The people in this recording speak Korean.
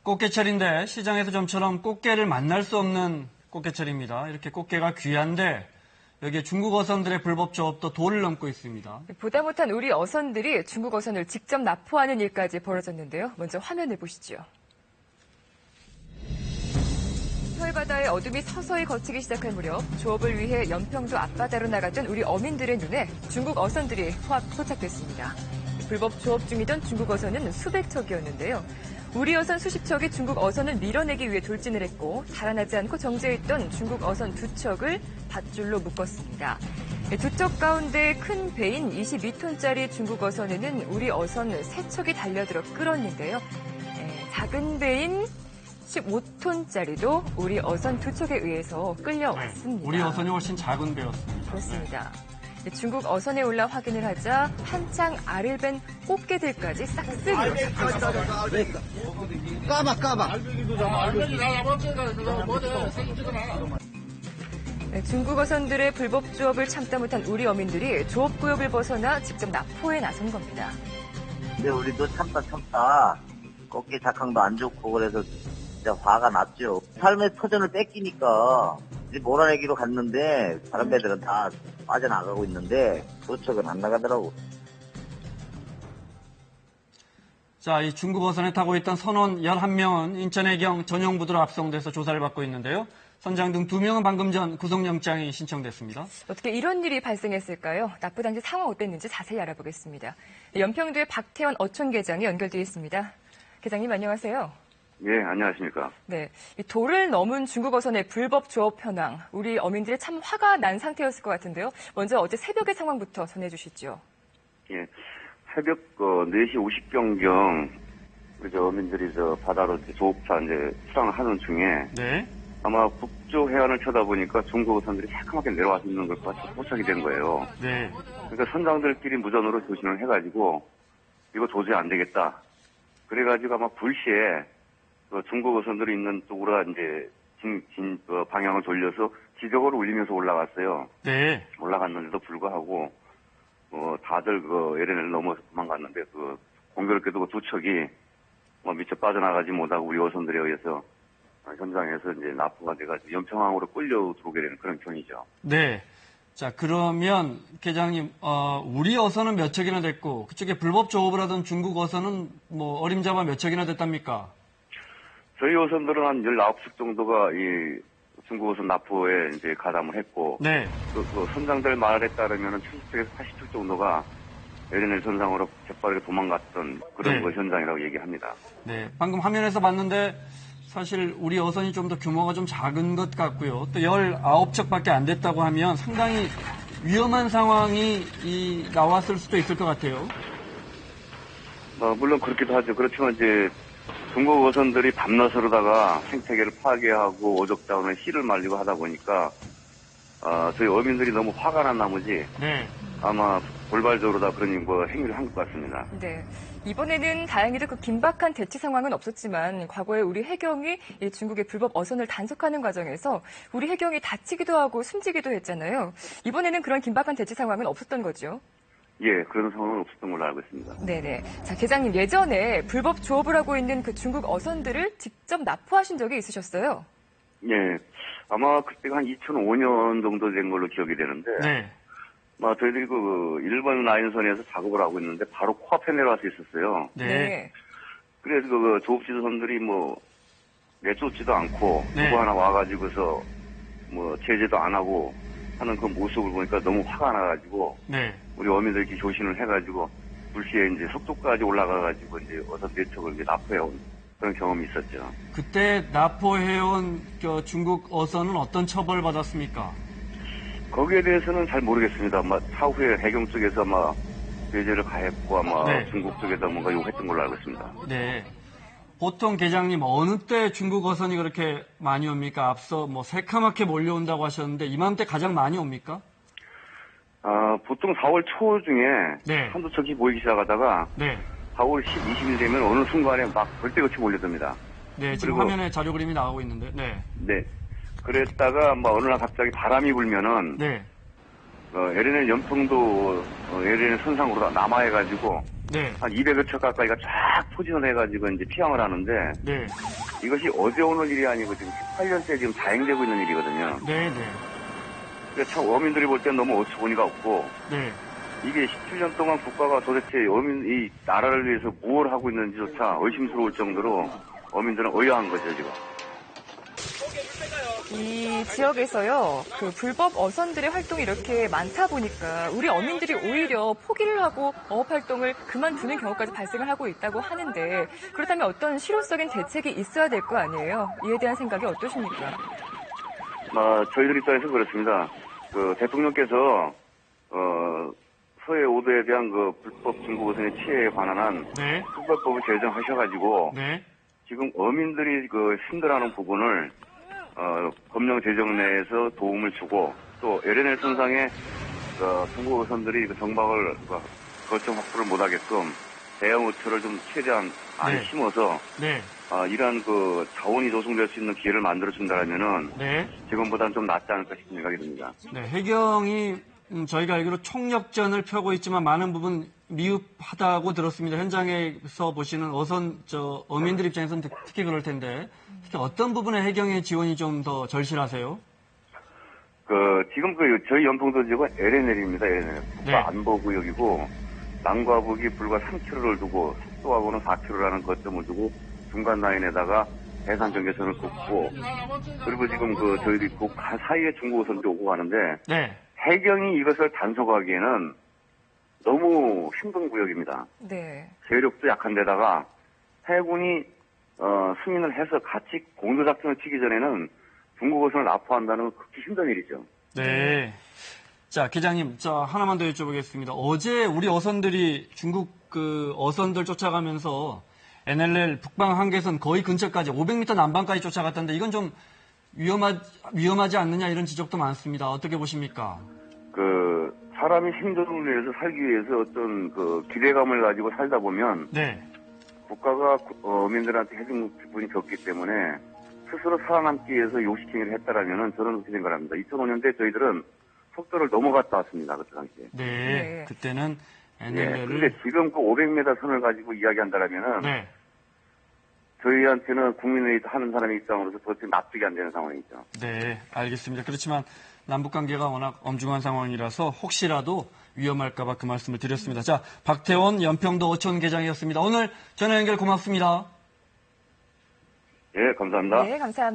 꽃게철인데 시장에서 좀처럼 꽃게를 만날 수 없는 꽃게철입니다. 이렇게 꽃게가 귀한데 여기에 중국 어선들의 불법 조업도 도를 넘고 있습니다. 보다 못한 우리 어선들이 중국 어선을 직접 납포하는 일까지 벌어졌는데요. 먼저 화면을 보시죠. 서해바다에 어둠이 서서히 걷히기 시작할 무렵 조업을 위해 연평도 앞바다로 나갔던 우리 어민들의 눈에 중국 어선들이 포착됐습니다. 불법 조업 중이던 중국 어선은 수백 척이었는데요. 우리 어선 수십 척이 중국 어선을 밀어내기 위해 돌진을 했고 달아나지 않고 정지해있던 중국 어선 두 척을 밧줄로 묶었습니다. 두 척 가운데 큰 배인 22톤짜리 중국 어선에는 우리 어선 세 척이 달려들어 끌었는데요. 작은 배인 15톤짜리도 우리 어선 두 척에 의해서 끌려왔습니다. 우리 어선이 훨씬 작은 배였습니다. 그렇습니다. 중국 어선에 올라 확인을 하자 한창 알을 뺀 꽃게들까지 싹쓸이로 잡혔습니다. 까봐. 중국 어선들의 불법 조업을 참다 못한 우리 어민들이 조업구역을 벗어나 직접 납포에 나선 겁니다. 근데 우리도 참다. 꽃게 작황도 안 좋고 그래서 진짜 화가 났죠. 삶의 터전을 뺏기니까 이제 몰아내기로 갔는데 다른 배들은 다 빠져나가고 있는데 그 척은 안 나가더라고. 자, 이 중국 어선에 타고 있던 선원 11명은 인천해경 전용부두로 압송돼서 조사를 받고 있는데요. 선장 등 2명은 방금 전 구속영장이 신청됐습니다. 어떻게 이런 일이 발생했을까요? 납부 당시 상황 어땠는지 자세히 알아보겠습니다. 연평도의 박태원 어촌계장이 연결되어 있습니다. 계장님 안녕하세요. 예, 안녕하십니까. 네, 이 도를 넘은 중국 어선의 불법 조업 현황, 우리 어민들이 참 화가 난 상태였을 것 같은데요. 먼저 어제 새벽의 상황부터 전해주시죠. 예, 새벽 4시 50분경 우리 어민들이 바다로 조업차 수상을 하는 중에 네. 아마 북쪽 해안을 쳐다보니까 중국 어선들이 새까맣게 내려와 있는 걸 포착이 된 거예요. 네. 그러니까 선장들끼리 무전으로 조신을 해가지고 이거 도저히 안 되겠다. 그래가지고 아마 불시에 중국 어선들이 있는 쪽으로 이제 방향을 돌려서 지적을 울리면서 올라갔어요. 네. 올라갔는데도 불구하고 다들 LNL을 넘어서 도망갔는데 공교롭게도 두 척이 미처 빠져나가지 못하고 우리 어선들에 의해서 현장에서 이제 납포가 돼가지고 연평항으로 끌려 들어오게 되는 그런 편이죠. 네. 자, 그러면 계장님, 우리 어선은 몇 척이나 됐고 그쪽에 불법 조업을 하던 중국 어선은 어림잡아 몇 척이나 됐답니까? 저희 어선들은 한 19척 정도가 이 중국 어선 납포에 이제 가담을 했고, 네. 선장들 말에 따르면 70척에서 80척 정도가 LNL 선상으로 재빠르게 도망갔던 그런 네. 현장이라고 얘기합니다. 네. 방금 화면에서 봤는데 사실 우리 어선이 좀 더 규모가 좀 작은 것 같고요. 또 19척밖에 안 됐다고 하면 상당히 위험한 상황이 나왔을 수도 있을 것 같아요. 물론 그렇기도 하죠. 그렇지만 이제 중국 어선들이 밤낮으로다가 생태계를 파괴하고 오적자원에 씨를 말리고 하다 보니까 저희 어민들이 너무 화가 난 나머지 네. 아마 돌발적으로 다 그런 행위를 한 것 같습니다. 네. 이번에는 다행히도 그 긴박한 대치 상황은 없었지만 과거에 우리 해경이 이 중국의 불법 어선을 단속하는 과정에서 우리 해경이 다치기도 하고 숨지기도 했잖아요. 이번에는 그런 긴박한 대치 상황은 없었던 거죠? 예, 그런 상황은 없었던 걸로 알고 있습니다. 네네. 자, 계장님, 예전에 불법 조업을 하고 있는 그 중국 어선들을 직접 납포하신 적이 있으셨어요? 예, 아마 그때가 한 2005년 정도 된 걸로 기억이 되는데, 네. 저희들이 일본 라인선에서 작업을 하고 있는데 바로 코앞에 내려와서 있었어요. 네. 그래서 조업지도선들이 내쫓지도 않고 네. 누구 하나 와가지고서 제재도 안 하고 하는 그 모습을 보니까 너무 화가 나가지고 네. 우리 어민들끼리 조신을 해가지고 불시에 이제 속도까지 올라가가지고 이제 어선 네 척을 납포해온 그런 경험이 있었죠. 그때 납포해온 중국 어선은 어떤 처벌을 받았습니까? 거기에 대해서는 잘 모르겠습니다. 차후에 해경 쪽에서 제재를 가했고 네. 중국 쪽에서 뭔가 요구했던 걸로 알고 있습니다. 네. 보통 계장님 어느 때 중국 어선이 그렇게 많이 옵니까? 앞서 새카맣게 몰려온다고 하셨는데 이맘때 가장 많이 옵니까? 보통 4월 초 중에 네. 한두 척이 모이기 시작하다가 네. 4월 10, 20일 되면 어느 순간에 벌떼같이 몰려듭니다. 네, 지금 그리고, 화면에 자료 그림이 나오고 있는데. 네. 네. 그랬다가 어느 날 갑자기 바람이 불면은 네. LNL 연평도 LNL 선상으로 남하해가지고 네. 한 200여 척 가까이가 쫙 포진을 해가지고 이제 피항을 하는데 네. 이것이 어제 오늘 일이 아니고 지금 18년째 지금 자행되고 있는 일이거든요. 네. 네. 그래서 참 어민들이 볼 땐 너무 어처구니가 없고 네. 이게 17년 동안 국가가 도대체 이 나라를 위해서 무엇을 하고 있는지조차 의심스러울 정도로 어민들은 의아한 거죠, 지금. 이 지역에서요, 그 불법 어선들의 활동이 이렇게 많다 보니까 우리 어민들이 오히려 포기를 하고 어업 활동을 그만두는 경우까지 발생을 하고 있다고 하는데 그렇다면 어떤 실효적인 대책이 있어야 될 거 아니에요? 이에 대한 생각이 어떠십니까? 저희들 입장에서 그렇습니다. 그 대통령께서 서해 5도에 대한 그 불법 중국 어선의 취해에 관한 네. 특별법을 제정하셔가지고 네. 지금 어민들이 그 힘들어하는 부분을 법령 제정 내에서 도움을 주고 또 LNL 선상에 중국 어선들이 그 정박을 거점 확보를 못하게끔 대형 우초를 좀 최대한 많이 네. 심어서 네. 이러한 그 자원이 조성될 수 있는 기회를 만들어 준다면은 네. 지금보다는 좀 낫지 않을까 싶은 생각이 듭니다. 네. 해경이 저희가 알기로 총력전을 펴고 있지만 많은 부분 미흡하다고 들었습니다. 현장에서 보시는 어민들 입장에서는 특히 그럴 텐데 특히 어떤 부분에 해경의 지원이 좀 더 절실하세요? 지금 저희 연평도 지역은 LNL입니다. LNL. 네. 안보구역이고 남과 북이 불과 3km를 두고 속도하고는 4km라는 거점을 두고 중간 라인에다가 해상 경계선을 긋고 그리고 지금 저희들이 그 사이에 중국 어선들이 오고 가는데 네. 해경이 이것을 단속하기에는 너무 힘든 구역입니다. 네. 세력도 약한 데다가 해군이 승인을 해서 같이 공조작전을 치기 전에는 중국 어선을 납포한다는 건 극히 힘든 일이죠. 네. 자, 기장님, 하나만 더 여쭤보겠습니다. 어제 우리 어선들이 중국 어선들 쫓아가면서 NLL 북방 한계선 거의 근처까지 500m 남방까지 쫓아갔던데 이건 좀 위험하지 않느냐 이런 지적도 많습니다. 어떻게 보십니까? 사람이 생존을 위해서 살기 위해서 어떤 기대감을 가지고 살다 보면 네. 국가가 어민들한테 해준 부분이 적기 때문에 스스로 살아남기 위해서 요식행위를 했다라면은 저는 그렇게 생각합니다. 2005년대 저희들은 속도를 넘어갔다 왔습니다. 그때 당시에. 네. 네. 그때는 네. NLL을 근데 지금 500m 선을 가지고 이야기한다라면은 네. 저희한테는 국민의 하는 사람의 입장으로서 도대체 납득이 안 되는 상황이죠. 네, 알겠습니다. 그렇지만 남북 관계가 워낙 엄중한 상황이라서 혹시라도 위험할까봐 그 말씀을 드렸습니다. 자, 박태원 연평도 어촌 계장이었습니다. 오늘 전화 연결 고맙습니다. 예, 감사합니다. 네, 감사합니다.